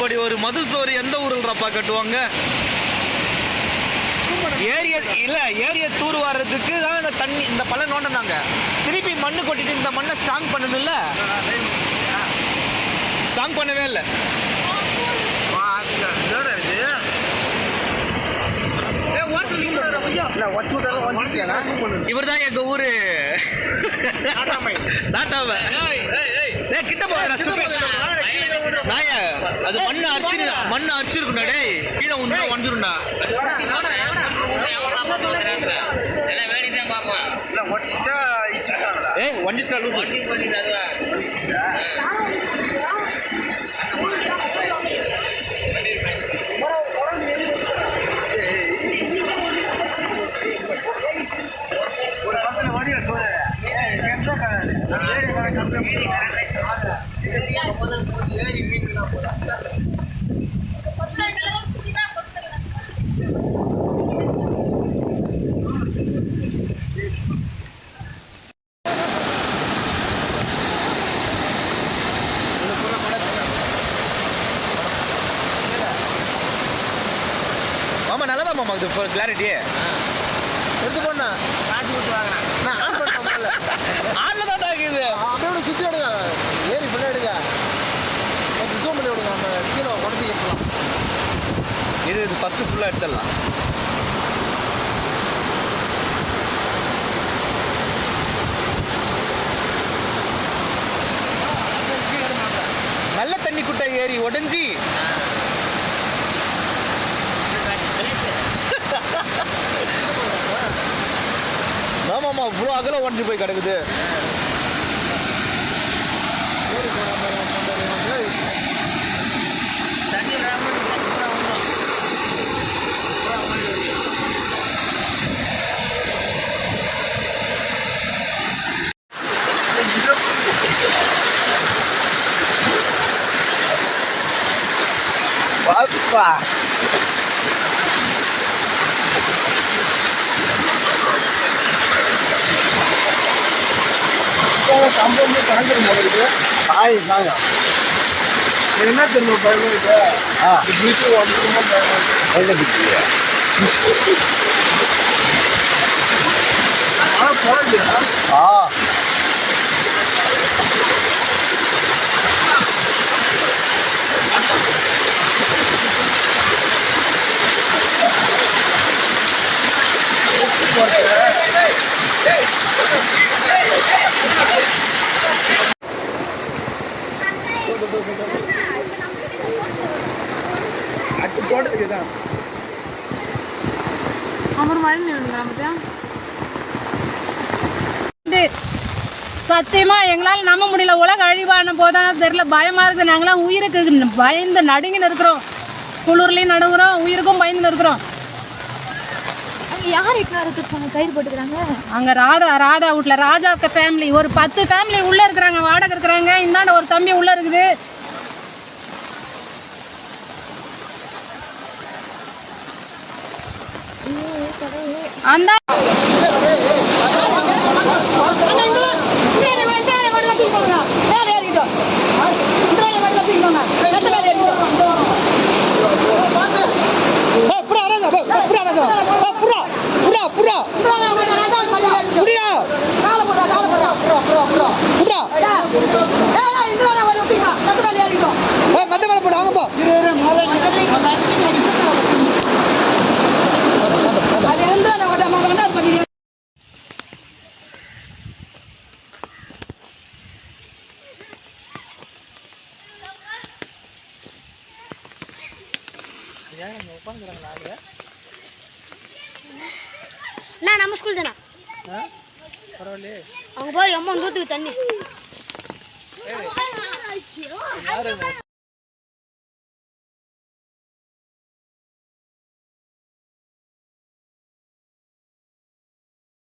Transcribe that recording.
இப்படி ஒரு மதில் சோறு எந்த ஊருன்றப்பா கட்டுவாங்க? ஏரிய தூர் வர்றதுக்கு தான் இந்த தண்ணி இந்த பள்ளம் நோண்டினாங்க. திருப்பி மண்ணு கொட்டிட்டு இந்த மண்ணை ஸ்ட்ராங் பண்ணணும் இல்ல, ஸ்ட்ராங் பண்ணவே இல்லை. இவர் தான் எங்க ஊரு கிட்ட போற அது மண்ணு அரிச்சிருக்குண்டா. டேய் கீழே உண்டா வந்துருண்டா. வந்துச்சா லூசு. மாமா நல்லதா மாமா இது கிளாரிட்டி எடுத்து போனா காட்டி விட்டு வாங்கினேன். நான் ஆன் பண்ண ஆன்ல தான் ஆகுது. அப்படியே சுற்றி விடுங்க, ஏறி ஃபுல்லாக எடுங்க, கொஞ்சம் ஜூம் பண்ணி விடுங்க. நம்ம கீழே உடச்சி இருக்கலாம். இது ஃபஸ்ட்டு ஃபுல்லாக எடுத்துடலாம். நல்ல தண்ணி குட்டை ஏறி உடஞ்சி ஆமாம்மா இவ்வளோ அகலம் உடஞ்சி போய் கிடக்குது. பாப்பா என்ன தெரியும் பயன்படுத்த சத்தியமா எங்களால் நம்ப முடியல. உலக அழிவான போதான தெரியல, பயமா இருக்குது. நாங்களாம் உயிருக்கு பயந்து நடுங்கின்னு இருக்கிறோம். குளிர்லையும் நடுங்குறோம், உயிருக்கும் பயந்துன்னு இருக்கிறோம். யார் கைது போட்டுக்கிறாங்க? அங்க ராதா வீட்டுல ராஜா ஃபேமிலி ஒரு 10 ஃபேமிலி உள்ள இருக்கிறாங்க, வாடகை இருக்கிறாங்க. இந்தாண்ட ஒரு தம்பி உள்ள இருக்குது. அந்த நம்ம ஸ்கூல் தானே பரவாயில்லையே. அவங்க போய் அம்மா தூத்துக்கு தண்ணி